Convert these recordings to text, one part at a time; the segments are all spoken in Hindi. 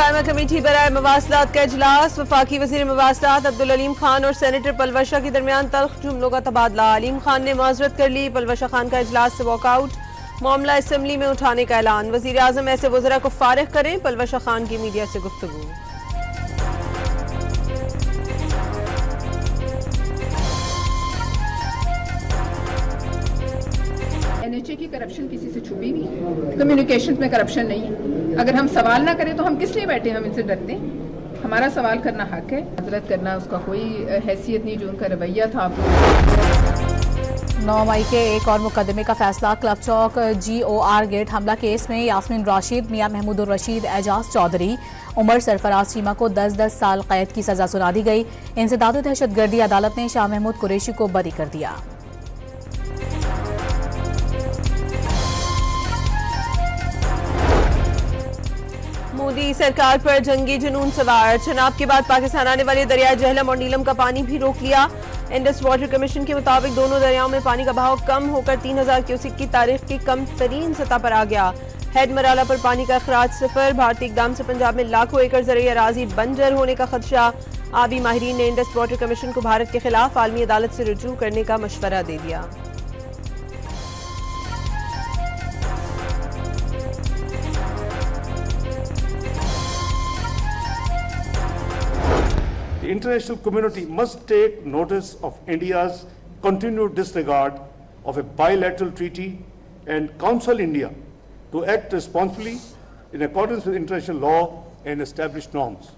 कायमा कमेटी बराए मवासलात का इजलास। वफाकी वज़ीर मवासलात अब्दुल अलीम खान और सेनेटर पलवशा के दरमियान तल्ख जुमलों का तबादला। अलीम खान ने माजरत कर ली, पलवशा खान का इजलास से वॉकआउट। मामला असम्बली में उठाने का ऐलान। वज़ीर आज़म ऐसे वज़रा को फारिग करें, पलवशा खान की मीडिया से गुफ्तगू। NHA की करप्शन किसी से छुपी हुई, कम्युनिकेशन में करप्शन नहीं है। अगर हम सवाल ना करें तो हम किस लिए बैठे, हम इनसे डरते हैं। हमारा सवाल करना हक है, हजरत करना उसका कोई हैसियत नहीं। जो उनका रवैया था 9 मई के एक और मुकदमे का फैसला। क्लब चौक GOR गेट हमला केस में यास्मीन राशिद, मियां महमूद रशीद, एजाज चौधरी, उमर सरफराज चीमा को 10-10 साल कैद की सजा सुना दी गई। इंसदाद दहशतगर्दी अदालत ने शाह महमूद कुरैशी को बरी कर दिया। मोदी सरकार पर जंगी जुनून सवार। चुनाव के बाद पाकिस्तान आने वाले दरिया जहलम और नीलम का पानी भी रोक लिया। इंडस वाटर कमीशन के मुताबिक दोनों दरियाओं में पानी का बहाव कम होकर 3000 क्यूसेक की तारीख की कम तरीन सतह पर आ गया। हेड मराला पर पानी का अखराज 0। भारतीय इकदाम से पंजाब में लाखों एकड़ ज़रई अराजी बंजर होने का खदशा। आबी माहिरीन ने इंडस वाटर कमीशन को भारत के खिलाफ आलमी अदालत से रुजू करने का मशवरा दे दिया। The international community must take notice of India's continued disregard of a bilateral treaty and counsel India to act responsibly in accordance with international law and established norms.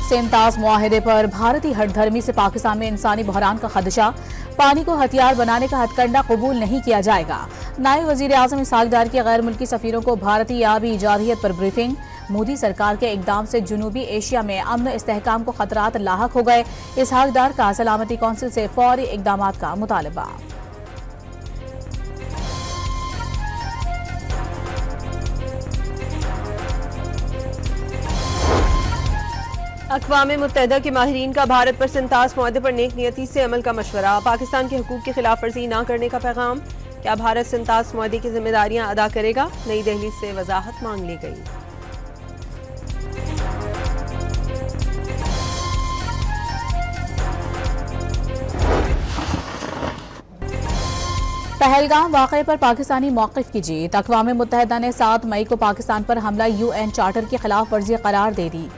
सेमताज मुआहिदे पर भारतीय हठधर्मी से पाकिस्तान में इंसानी बहरान का खदशा। पानी को हथियार बनाने का हथकंडा कबूल नहीं किया जाएगा। नायब वजीर आजम इसहाक डार की गैर मुल्की सफीरों को भारतीय आबी इजादियत पर ब्रीफिंग। मोदी सरकार के इकदाम से जनूबी एशिया में अमन इस्तेहकाम को खतरात लाहक हो गए। इसहाक डार का सलामती कौंसिल से फौरी इकदामात का मुतालबा। अक़वाम मुत्तहिदा के माहिरीन का भारत पर सेमताज मुआहदे पर नेक नियती से अमल का मशवरा। पाकिस्तान के हुकूक की खिलाफ वर्जी न करने का पैगाम। क्या भारत सेमताज मुआहदे की जिम्मेदारियां अदा करेगा? नई दिल्ली से वजाहत मांग ली गई। पहलगाम वाक़े पर पाकिस्तानी मौक़िफ़ की जीत। अक़वाम मुत्तहिदा ने 7 मई को पाकिस्तान पर हमला UN चार्टर की खिलाफ वर्जी करार दे दी।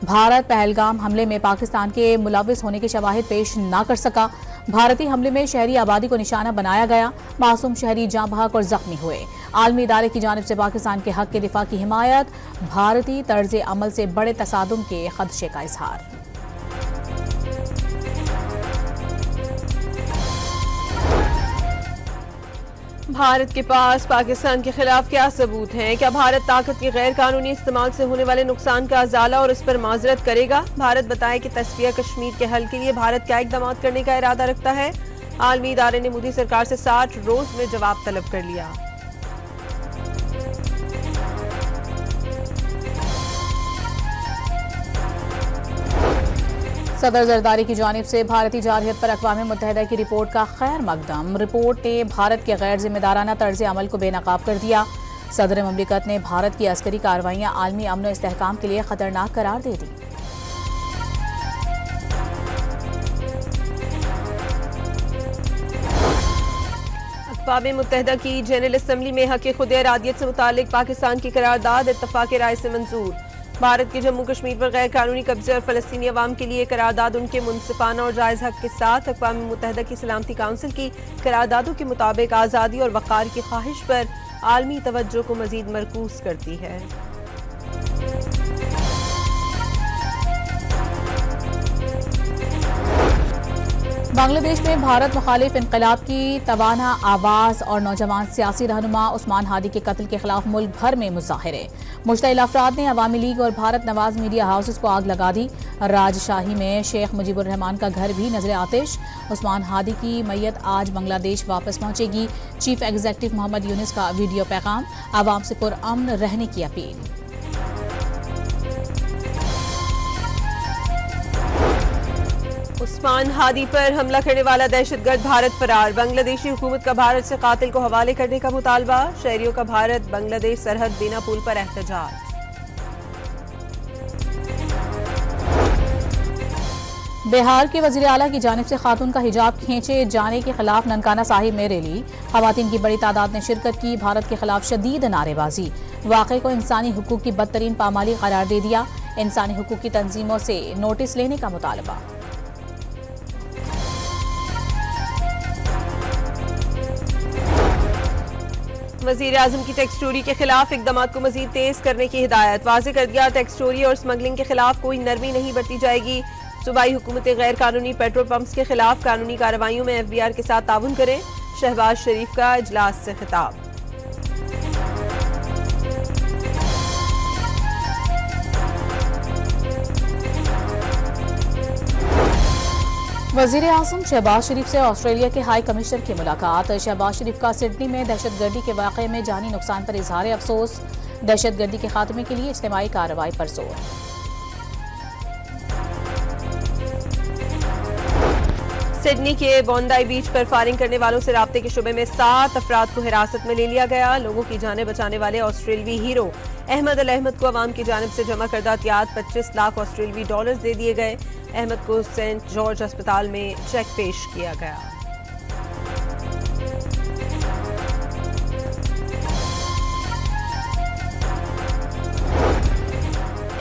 भारत पहलगाम हमले में पाकिस्तान के मुलविस होने के शवाहिद पेश न कर सका। भारतीय हमले में शहरी आबादी को निशाना बनाया गया। मासूम शहरी जाँ बहक और जख्मी हुए। आलमी इदारे की जानिब से पाकिस्तान के हक के दिफा की हिमायत। भारतीय तर्ज अमल से बड़े तसादुम के खदशे का इजहार। भारत के पास पाकिस्तान के खिलाफ क्या सबूत हैं? क्या भारत ताकत के गैर कानूनी इस्तेमाल से होने वाले नुकसान का अजाला और उस पर माजरत करेगा? भारत बताए कि तस्फिया कश्मीर के हल के लिए भारत क्या इकदाम करने का इरादा रखता है? आलमी इदारे ने मोदी सरकार से 60 रोज में जवाब तलब कर लिया। सदर जरदारी की जानिब से भारतीय जारहियत पर अक़वाम मुत्तहिदा की रिपोर्ट का खैर मकदम। रिपोर्ट ने भारत के गैर जिम्मेदाराना तर्ज अमल को बेनकाब कर दिया। सदर ममलिकत ने भारत की अस्करी कार्रवाइयाँ आलमी अमन और इस्तेहकाम के लिए खतरनाक करार दे दी। अक़वाम मुत्तहिदा की जनरल असम्बली में हक़ खुद इरादियत से मुतालिक पाकिस्तान की करारदाद इत्तफ़ाक़ राय से मंजूर। भारत के जम्मू कश्मीर पर गैर कानूनी कब्जे और फ़लस्तीनी अवाम के लिए करारदाद उनके मुनसिफाना और जायज़ हक़ के साथ अक़वाम मुत्तहिदा की सलामती काउंसिल की करारदादों के मुताबिक आज़ादी और वक़ार की ख्वाहिश पर आलमी तवज्जो को मज़ीद मरकूज़ करती है। बांग्लादेश में भारत मुखालिफ इनकलाब की तवाना आवाज़ और नौजवान सियासी रहनुमा उस्मान हादी के कत्ल के खिलाफ मुल्क भर में मुजाहिरे। मुश्तइल अफराद ने अवामी लीग और भारत नवाज मीडिया हाउसेस को आग लगा दी। राजशाही में शेख मुजीबुर रहमान का घर भी नजर आतिश। उस्मान हादी की मैयत आज बांग्लादेश वापस पहुंचेगी। चीफ एग्जीक्यूटिव मोहम्मद यूनिस का वीडियो पैगाम। आवाम से पुरअमन रहने की अपील। उस्मान हादी पर हमला करने वाला दहशतगर्द भारत फरार। बांग्लादेशी हुकूमत का भारत से कातिल को हवाले करने का मुतालबा। शहरियों का भारत बांग्लादेश सरहद बिना पुल पर एहतजाज। बिहार के वजीर आला की जानिब से खातून का हिजाब खींचे जाने के खिलाफ ननकाना साहिब में रैली, खवातीन की बड़ी तादाद ने शिरकत की, भारत के खिलाफ शदीद नारेबाजी, वाक़े को इंसानी हुकूक की बदतरीन पामाली करार दे दिया, इंसानी हुकूक की तंजीमों से नोटिस लेने का मुतालबा। वज़ीर आज़म की टैक्स चोरी के खिलाफ इक़दामात को मजीद तेज करने की हिदायत, वाज़े कर दिया टैक्स चोरी और स्मगलिंग के खिलाफ कोई नरमी नहीं बरती जाएगी। सूबाई हुकूमत गैर कानूनी पेट्रोल पंप्स के खिलाफ कानूनी कार्रवाइयों में FBR के साथ ताउन करें, शहबाज शरीफ का इजलास से खिताब। वज़ीर आज़म शहबाज शरीफ से ऑस्ट्रेलिया के हाई कमिश्नर की मुलाकात, शहबाज शरीफ का सिडनी में दहशतगर्दी के वाक़े में जानी नुकसान पर इजहार अफसोस, दहशतगर्दी के खात्मे के लिए इज्तिमाई कार्रवाई पर जोर। सिडनी के बोंडाई बीच पर फायरिंग करने वालों से राब्ते के शुबे में 7 अफराद को हिरासत में ले लिया गया। लोगों की जानें बचाने वाले ऑस्ट्रेलवी हीरो अहमद अल अहमद को अवाम की जानिब से जमा करदा एहतियात 25 लाख ऑस्ट्रेलवी डॉलर दे दिए गए। अहमद को सेंट जॉर्ज अस्पताल में चेक पेश किया गया।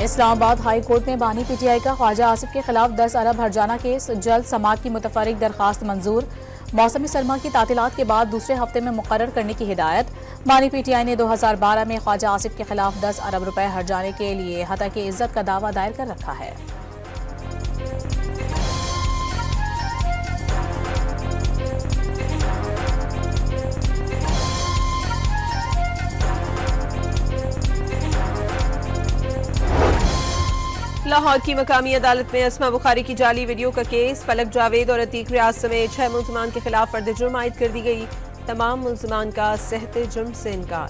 इस्लामाबाद हाई कोर्ट में बानी PTI का ख्वाजा आसिफ के खिलाफ 10 अरब हर्जाना केस, जल्द समाअत की मुतफर्रिक दरखास्त मंजूर। मौसमी सरमा की तातीलात के बाद दूसरे हफ्ते में मुकर्रर करने की हिदायत। बानी PTI ने 2012 में ख्वाजा आसिफ के खिलाफ 10 अरब रुपए हर्जाने के लिए हत्या की इज्जत का दावा दायर कर रखा है। लाहौर की मकामी अदालत में अस्मा बुखारी की जाली वीडियो का केस, फलक जावेद और अतीक रियाज समेत 6 मुल्ज़िमान के खिलाफ फर्द जुर्म आयद कर दी गई। तमाम मुल्ज़िमान का सहते जुर्म से इनकार।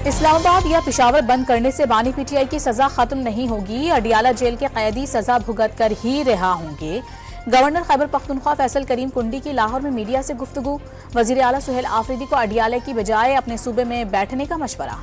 इस्लामाबाद या पेशावर बंद करने से बानी PTI की सजा खत्म नहीं होगी, अडियाला जेल के कैदी सजा भुगत कर ही रिहा होंगे। गवर्नर खैबर पख्तूनख्वा फैसल करीम कुंडी की लाहौर में मीडिया से गुफ्तगू, वजीर आला सुहेल आफरीदी को अडियाले की बजाय अपने सूबे में बैठने का मशवरा।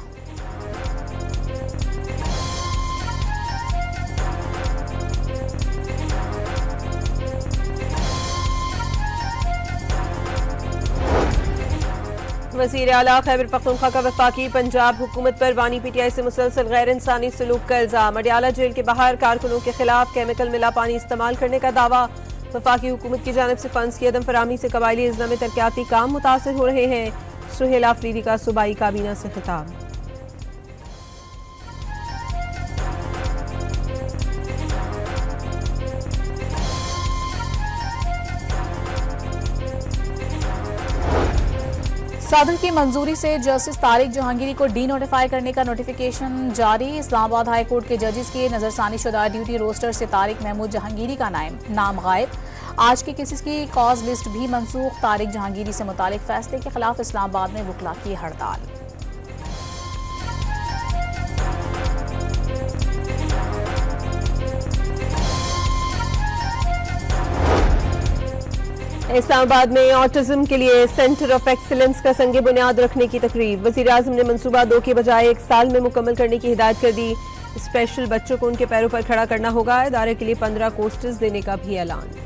वज़ीर आला खैबर पख्तूनख्वा का वफाकी पंजाब हुकूमत पर बानी PTI से मुसलसल गैर इंसानी सलूक का इल्जाम। अडियाला जेल के बाहर कारकुनों के खिलाफ केमिकल मिला पानी इस्तेमाल करने का दावा। वफाकी हुकूमत की जानिब से फंड्स की अदम फराहमी से कबायली अजला में तरक्याती काम मुतासर हो रहे हैं। सुहेल आफरीदी का सूबाई काबीना से खिताब। सदर की मंजूरी से जस्टिस तारिक जहांगीरी को डी नोटिफाई करने का नोटिफिकेशन जारी। इस्लामाबाद हाई कोर्ट के जजेस के नजरसानी शुदा ड्यूटी रोस्टर से तारिक महमूद जहांगीरी का नाम गायब। आज के केसेस की कॉज लिस्ट भी मनसूख। तारिक जहांगीरी से मुतालिक फैसले के खिलाफ इस्लामाबाद में वकला की हड़ताल। इस्लामाबाद में ऑटिज्म के लिए सेंटर ऑफ एक्सीलेंस का संगे बुनियाद रखने की तकरीब। वज़ीर आज़म ने मंसूबा 2 के बजाय 1 साल में मुकम्मल करने की हिदायत कर दी। स्पेशल बच्चों को उनके पैरों पर खड़ा करना होगा। इदारे के लिए 15 कोस्टर्स देने का भी ऐलान।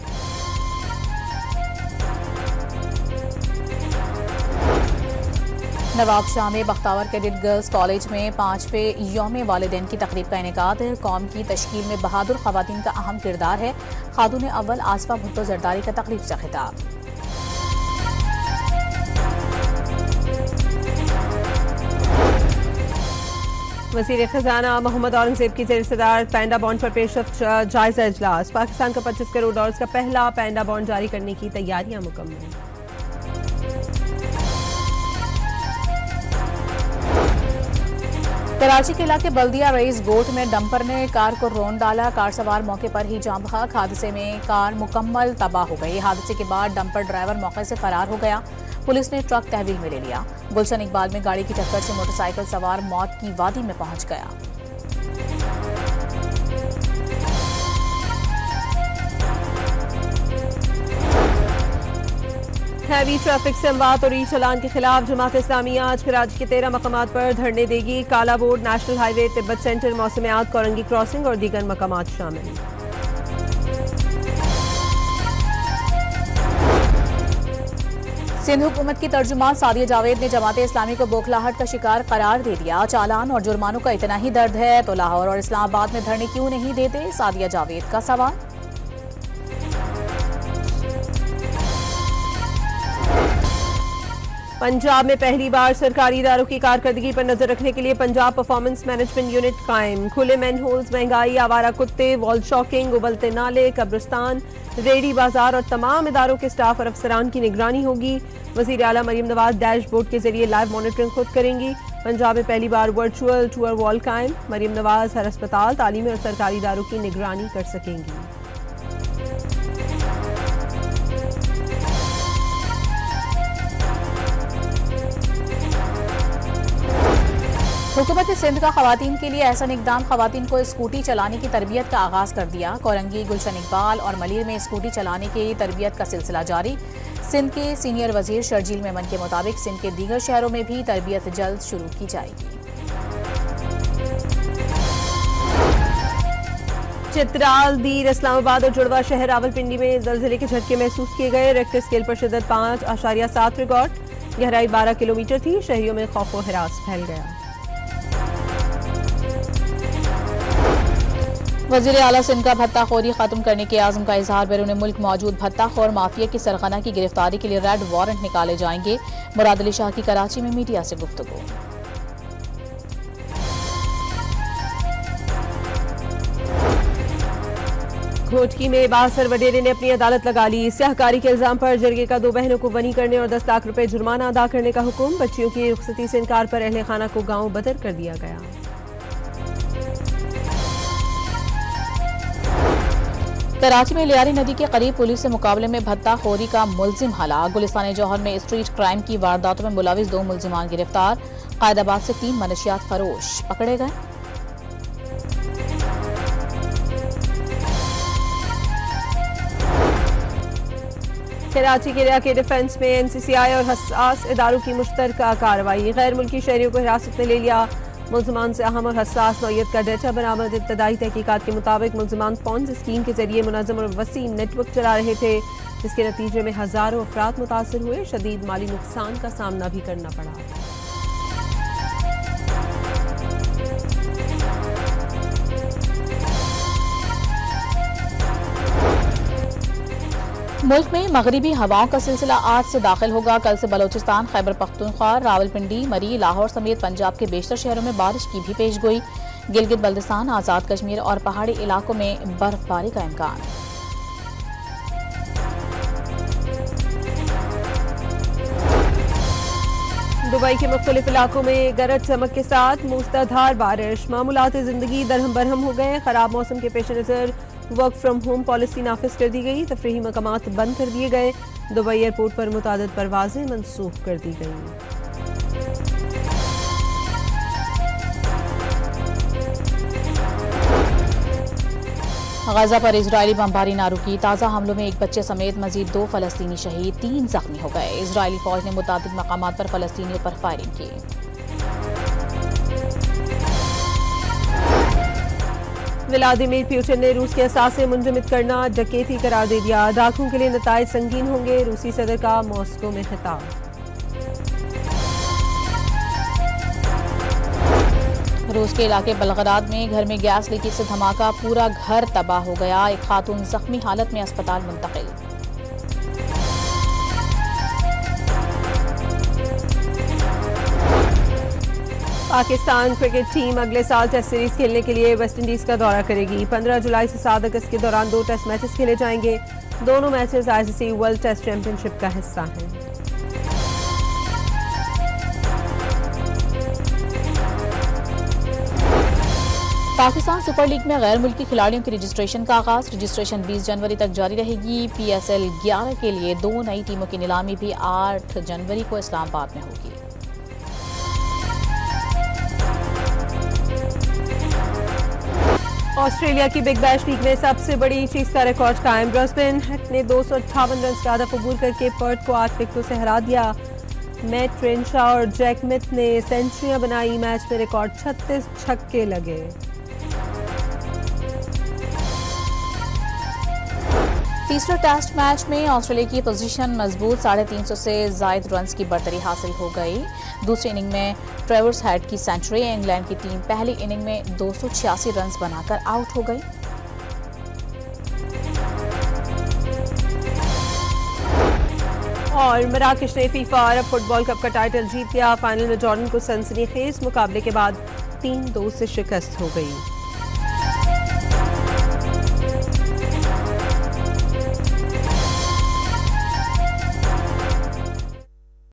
नवाब शाह में बख्तावर कैडेट गर्ल्स कॉलेज में 5वें यौम वालिदैन की तकरीब का इनेकाद। कौम की तश्कील में बहादुर खवातीन का अहम किरदार है। खातून अव्वल आसफा भुट्टो जरदारी का तकरीब से खिताब। वज़ीर खजाना मोहम्मद औरंगजेब की ज़ेर सदारत पैंडा बॉन्ड पर पेशरफ्त जायजा इजलास। पाकिस्तान का 25 करोड़ डॉलर्स का पहला पैंडा बॉन्ड जारी करने की तैयारियां मुकम्मल। कराची के इलाके बल्दिया रईस गोट में डंपर ने कार को रौंद डाला। कार सवार मौके पर ही जाम बहक। हादसे में कार मुकम्मल तबाह हो गई। हादसे के बाद डंपर ड्राइवर मौके से फरार हो गया। पुलिस ने ट्रक तहवील में ले लिया। गुलशन इकबाल में गाड़ी की टक्कर से मोटरसाइकिल सवार मौत की वादी में पहुंच गया। हैवी ट्रैफिक से अमवात और ई चलान के खिलाफ जमात इस्लामी आज कराची के 13 मकामात पर धरने देगी। काला board, national highway, Tibet centre, मौसमियात, कोरंगी क्रॉसिंग और दीगर मकामात शामिल। सिंध हुकूमत की तर्जुमान सादिया जावेद ने जमात इस्लामी को बौखलाहट का शिकार करार दे दिया। चालान और जुर्मानों का इतना ही दर्द है तो लाहौर और इस्लामाबाद में धरने क्यों नहीं देते, सादिया जावेद का सवाल। पंजाब में पहली बार सरकारी इदारों की कारकर्दगी पर नजर रखने के लिए पंजाब परफॉर्मेंस मैनेजमेंट यूनिट कायम। खुले मैनहोल्स, महंगाई, आवारा कुत्ते, वॉल शॉकिंग, उबलते नाले, कब्रिस्तान, रेडी बाजार और तमाम इदारों के स्टाफ और अफसरान की निगरानी होगी। वजीर आला मरियम नवाज डैशबोर्ड के जरिए लाइव मॉनिटरिंग खुद करेंगी। पंजाब में पहली बार वर्चुअल टूर वॉल कायम। मरियम नवाज हर अस्पताल, तालीमी और सरकारी इदारों की निगरानी कर सकेंगी। हुकूमत सिंध का खवातीन के लिए एहसन इकदाम, खवातीन को स्कूटी चलाने की तरबियत का आगाज कर दिया। कोरंगी, गुलशन इकबाल और मलिर में स्कूटी चलाने की तरबियत का सिलसिला जारी। सिंध के सीनियर वजीर शर्जील मेमन के मुताबिक सिंध के दीगर शहरों में भी तरबियत जल्द शुरू की जाएगी। चित्राल, दीर, इस्लामाबाद और जुड़वा शहर रावलपिंडी में जलजिले के झटके महसूस किए गए। रेक्टर स्केल पर शिद्दत 5.7 रिकॉर्ड, गहराई 12 किलोमीटर थी। शहरियों में खौफ व हिरास फैल गया। वज़ीर आला सिंध का भत्ताखोरी खत्म करने के आज़म का इजहार। बैरून मुल्क मौजूद भत्ताखोर माफिया की सरगना की गिरफ्तारी के लिए रेड वारंट निकाले जाएंगे। मुराद अली शाह की कराची में मीडिया से गुफ्तगू। घोटकी में बासर वडेरे ने अपनी अदालत लगा ली। स्याहकारी के इल्जाम पर जरगे का 2 बहनों को बनी करने और 10 लाख रुपए जुर्माना अदा करने का हुक्म। बच्चियों की रुखसती से इनकार पर अहले खाना को गांव बदर कर दिया गया। कराची में लियारी नदी के करीब पुलिस से मुकाबले में भत्ताखोरी का मुलजिम हलाक। गुलिस्तान जौहर में स्ट्रीट क्राइम की वारदातों में मुलविस 2 मुलजिमान गिरफ्तार। कायदाबाद से 3 मनशियात फरोश पकड़े गए। कराची के इलाके डिफेंस में NCCI और हसास इदारों की मुश्तरका कार्रवाई। गैर मुल्की शहरियों को हिरासत में ले लिया। मुलजमान से अहम और हसास नौयत का डेटा बरामद। इब्तदाई तहकीकात के मुताबिक मुलजमान पॉन्ज़ी स्कीम के जरिए मुनज़्ज़म और वसी नेटवर्क चला रहे थे, जिसके नतीजे में हजारों अफराद मुतासर हुए। शदीद माली नुकसान का सामना भी करना पड़ा। मुल्क में मगरिबी हवाओं का सिलसिला आज से दाखिल होगा। कल से बलोचिस्तान, खैबर पख्तूनख्वा, रावलपिंडी, मरी, लाहौर समेत पंजाब के बेशतर शहरों में बारिश की भी पेशगोई। गिलगित बल्दिस्तान, आजाद कश्मीर और पहाड़ी इलाकों में बर्फबारी का इम्कान। दुबई के मुख्तलिफ इलाकों में गरज चमक के साथ मूसलाधार बारिश। मामूलात जिंदगी दरहम बरहम हो गए। खराब मौसम के पेश नजर वर्क फ्रॉम होम पॉलिसी नाफिज कर दी गई। तफरीही मकामात बंद कर दिए गए। दुबई एयरपोर्ट पर मुतादिद परवाजें मनसूख कर दी गई। गजा पर इजरायली बमबारी ना रुकी। ताज़ा हमलों में एक बच्चे समेत मजीद 2 फलस्तीनी शहीद, 3 जख्मी हो गए। इजरायली फौज ने मुतादिद मकामात पर फलस्तीनियों पर फायरिंग की। व्लादिमीर पुतिन ने रूस के असासे मुंजमद करना डकैती करार दे दिया। डाकुओं के लिए नताइज संगीन होंगे। रूसी सदर का मॉस्को में खिताब। रूस के इलाके बलगराद में घर में गैस लीकेज से धमाका, पूरा घर तबाह हो गया। एक खातून जख्मी हालत में अस्पताल मुंतकिल। पाकिस्तान क्रिकेट टीम अगले साल टेस्ट सीरीज खेलने के लिए वेस्ट इंडीज का दौरा करेगी। 15 जुलाई से 7 अगस्त के दौरान 2 टेस्ट मैचेस खेले जाएंगे। दोनों matches ICC world test championship का हिस्सा हैं। पाकिस्तान सुपर लीग में गैर मुल्की खिलाड़ियों की रजिस्ट्रेशन का आगाज। रजिस्ट्रेशन 20 जनवरी तक जारी रहेगी। PSL 11 के लिए 2 नई टीमों की नीलामी भी 8 जनवरी को इस्लामाबाद में होगी। ऑस्ट्रेलिया की बिग बैश लीग में सबसे बड़ी चीज का रिकॉर्ड कायम। ब्रॉसबेन ने 258 रन का आधा अबूर करके पर्थ को 8 विकेटों से हरा दिया। मैट ट्रेनशा और जैक स्मिथ ने सेंचुरियां बनाई। मैच में रिकॉर्ड 36 छक्के लगे। तीसरे टेस्ट मैच में ऑस्ट्रेलिया की पोजीशन मजबूत, 350 से जायद रन्स की बढ़तरी हासिल हो गई। दूसरी इनिंग में ट्रेवर्स हेड की सेंचुरी। इंग्लैंड की टीम पहली इनिंग में 286 रन्स बनाकर आउट हो गई। और मराकश ने फीफा अरब फुटबॉल कप का टाइटल जीत लिया। फाइनल में जॉर्डन को सनसनीखेज मुकाबले के बाद 3-2 से शिकस्त हो गई।